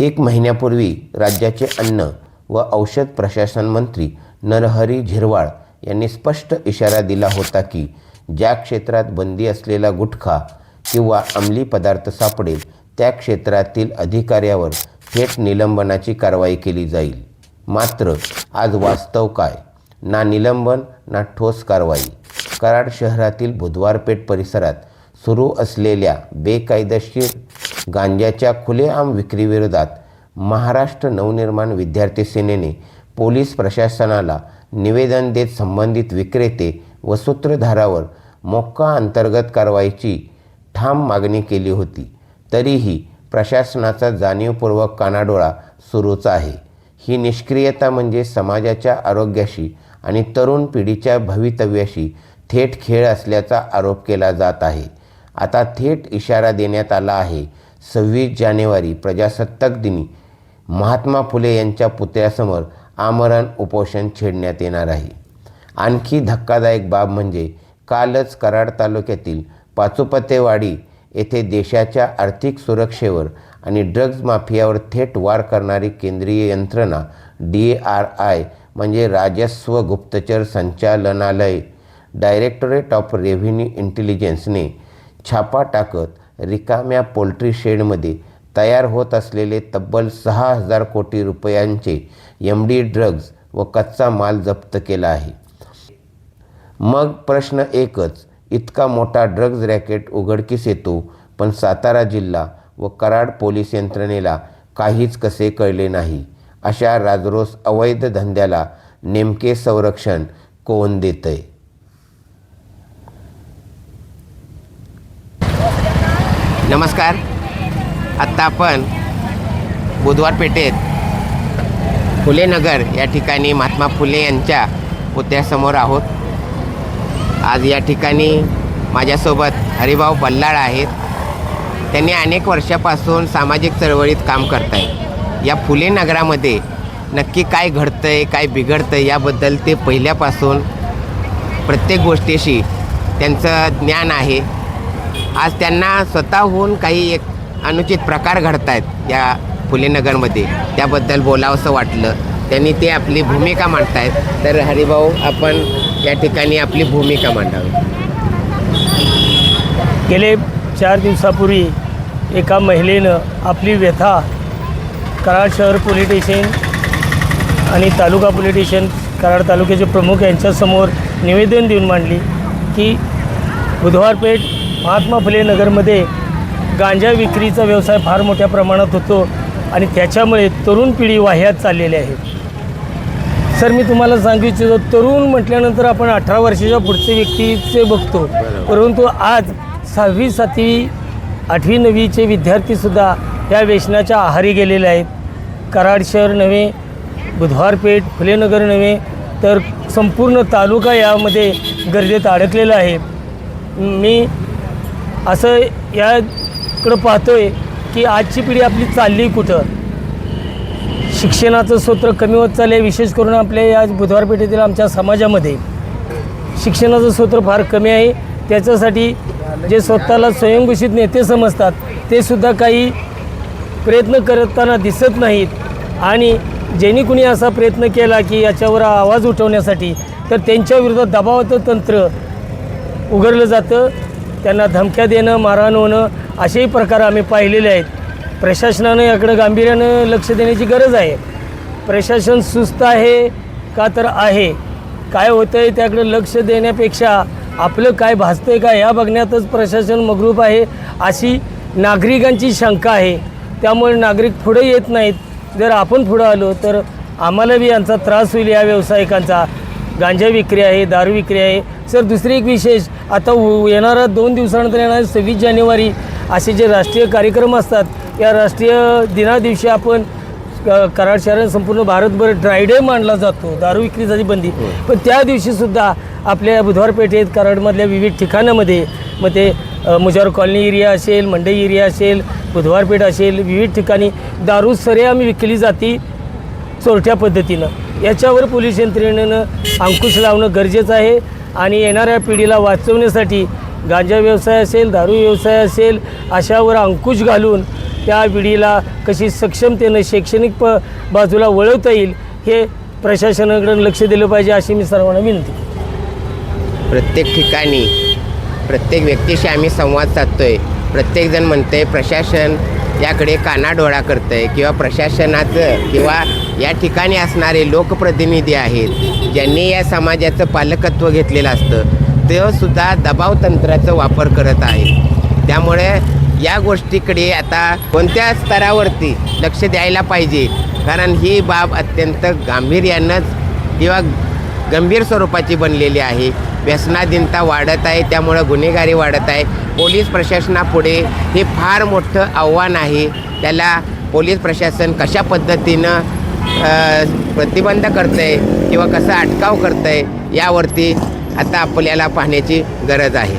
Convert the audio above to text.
एक महिन्यापूर्वी राज्याचे अन्न व औषध प्रशासन मंत्री नरहरी झिरवाळ यांनी स्पष्ट इशारा दिला होता की ज्या क्षेत्रात बंदी असलेला गुटखा किंवा अंमली पदार्थ सापडेल त्या क्षेत्रातील अधिकाऱ्यावर थेट निलंबनाची कारवाई केली जाईल। मात्र आज वास्तव काय? ना निलंबन ना ठोस कारवाई। कराड शहरातील बुधवारपेठ परिसरात सुरू असलेल्या बेकायदेशीर गांजाच्या खुलेआम विक्रीविरोधात महाराष्ट्र नवनिर्माण विद्यार्थी सेनेने पोलीस प्रशासनाला निवेदन देत संबंधित विक्रेते व सूत्रधारावर मोक्का अंतर्गत कारवाईची ठाम मागणी केली होती। तरीही प्रशासनाचा जाणीवपूर्वक कानाडोळा सुरूच आहे। ही निष्क्रियता म्हणजे समाजाच्या आरोग्याशी आणि तरुण पिढीच्या भवितव्याशी थेट खेळ असल्याचा आरोप केला जात आहे। आता थेट इशारा देण्यात आला आहे। 26 जानेवारी प्रजासत्ताक दिनी महात्मा फुले यांच्या पुतळ्यासमोर आमरण उपोषण छेडण्यात येणार आहे। आणखी धक्कादायक बाब म्हणजे कालच कराड तालुक्यातील पाचोपतेवाडी येथे देशाच्या आर्थिक सुरक्षेवर आणि ड्रग्ज माफियावर थेट वार करणारी केंद्रीय यंत्रणा DRI म्हणजे राजस्व गुप्तचर संचालनालय डायरेक्टरेट ऑफ रेव्हेन्यू इंटेलिजन्सने छापा टाकत रिकाम्या पोल्ट्री शेडमध्ये तयार होत असलेले तब्बल 6000 कोटी रुपयांचे MD ड्रग्ज व कच्चा माल जप्त केला आहे। मग प्रश्न एकच, इतका मोठा ड्रग्ज रॅकेट उघडकीस येतो पण सातारा जिल्हा व कराड पोलीस यंत्रणेला काहीच कसे कळले नाही? अशा राजरोस अवैध धंद्याला नेमके संरक्षण कोण देतंय? नमस्कार, आत्ता आपण बुधवार पेठेत फुलेनगर या ठिकाणी महात्मा फुले यांच्या पुतळ्यासमोर आहोत। आज या ठिकाणी माझ्यासोबत हरिभाऊ बल्लाळ आहेत। त्यांनी अनेक वर्षापासून सामाजिक चळवळीत काम करत आहेत। या फुले नगरामध्ये नक्की काय घडतंय, काय बिघडतंय याबद्दल ते पहिल्यापासून प्रत्येक गोष्टीशी त्यांचं ज्ञान आहे। आज त्यांना स्वतःहून काही एक अनुचित प्रकार घडत आहेत या फुलेनगरमध्ये, त्याबद्दल बोलावंसं वाटलं। त्यांनी ते आपली भूमिका मांडत आहेत। तर हरिभाऊ, आपण या ठिकाणी आपली भूमिका मांडावी। गेले 4 दिवसापूर्वी एका महिलेनं आपली व्यथा कराड शहर पोलीस स्टेशन आणि तालुका पोलीस स्टेशन कराड तालुक्याचे प्रमुख यांच्यासमोर निवेदन देऊन मांडली की बुधवारपेठ महात्मा फुले नगरमध्ये गांजा विक्रीचा व्यवसाय फार मोठ्या प्रमाणात होतो आणि त्याच्यामुळे तरुण पिढी वाह्यात चाललेली आहे। सर, मी तुम्हाला सांगू इच्छितो, तरुण म्हटल्यानंतर आपण 18 वर्षाच्या पुढचे व्यक्तीचे बघतो, परंतु आज 6वी 7वी 8वी 9वीचे विद्यार्थीसुद्धा या व्यसनाच्या आहारी गेलेले आहेत। कराड शहर नव्हे, बुधवारपेठ फुलेनगर नव्हे तर संपूर्ण तालुका यामध्ये गर्दीत अडकलेला आहे। मी असं याकडं पाहतोय की आजची पिढी आपली चालली कुठं? शिक्षणाचं सूत्र कमी होत चालले, विशेष करून आपल्या या बुधवारपेठेतील आमच्या समाजामध्ये शिक्षणाचं सूत्र फार कमी आहे। त्याच्यासाठी जे स्वतःला स्वयंघोषित नेते समजतात ते सुद्धा काही प्रयत्न करताना दिसत नाहीत आणि ज्यांनी कुणी असा प्रयत्न केला की याच्यावर आवाज उठवण्यासाठी तर त्यांच्या विरोधात दबावाचं तंत्र उघडलं जातं। त्यांना धमक्या देणं, मारहाण होणं असेही प्रकार आम्ही पाहिलेले आहेत। प्रशासनानं याकडे गांभीर्यानं लक्ष देण्याची गरज आहे। प्रशासन सुस्त आहे का तर आहे, काय होतं आहे त्याकडे लक्ष देण्यापेक्षा आपलं काय भासतं आहे का या बघण्यातच प्रशासन मग्रूप आहे अशी नागरिकांची शंका आहे। त्यामुळे नागरिक पुढे येत नाहीत। जर आपण पुढं आलो तर आम्हाला बी यांचा त्रास होईल। या व्यावसायिकांचा गांजा विक्री आहे, दारू विक्री आहे। सर, दुसरी एक विशेष, आता येणारा 2 दिवसानंतर येणारे 26 जानेवारी असे जे राष्ट्रीय कार्यक्रम असतात, या राष्ट्रीय दिनादिवशी आपण कराड शहरात संपूर्ण भारतभर ड्राय डे मानला जातो दारू विक्रीसाठी बंदी। पण त्या दिवशीसुद्धा आपल्या बुधवारपेठेत कराडमधल्या विविध ठिकाणामध्ये, मग ते मुजावर कॉलनी एरिया असेल, मंडई एरिया असेल, बुधवारपेठ असेल, विविध ठिकाणी दारू सरेआम विकली जाते चोरट्या पद्धतीनं। याच्यावर पोलीस यंत्रणेनं अंकुश लावणं गरजेचं आहे आणि येणाऱ्या पिढीला वाचवण्यासाठी गांजा व्यवसाय असेल, दारू व्यवसाय असेल, अशावर अंकुश घालून त्या पिढीला कशी सक्षमतेनं शैक्षणिक बाजूला वळवता येईल हे प्रशासनाकडे लक्ष दिलं पाहिजे अशी मी सर्वांना विनंती करतो. प्रत्येक ठिकाणी प्रत्येक व्यक्तीशी आम्ही संवाद साधतोय. प्रत्येकजण म्हणतंय प्रशासन याकडे कानाडोळा करतंय किंवा प्रशासनाचं किंवा या ठिकाणी असणारे लोकप्रतिनिधी आहेत ज्यांनी या समाजाचं पालकत्व घेतलेलं असतं ते सुद्धा दबाव तंत्राचा वापर करत आहे. त्यामुळे या गोष्टीकडे आता कोणत्या स्तरावरती लक्ष द्यायला पाहिजे, कारण ही बाब अत्यंत गांभीर्यानंच किंवा गंभीर स्वरूपाची बनलेली आहे. व्यसनाधीनता वाढत आहे, त्यामुळं गुन्हेगारी वाढत आहे. पोलीस प्रशासनापुढे हे फार मोठं आव्हान आहे. त्याला पोलीस प्रशासन कशा पद्धतीनं प्रतिबंध करतं आहे किंवा कसा अटकाव करतं आहे यावरती आता आपल्याला पाहण्याची गरज आहे.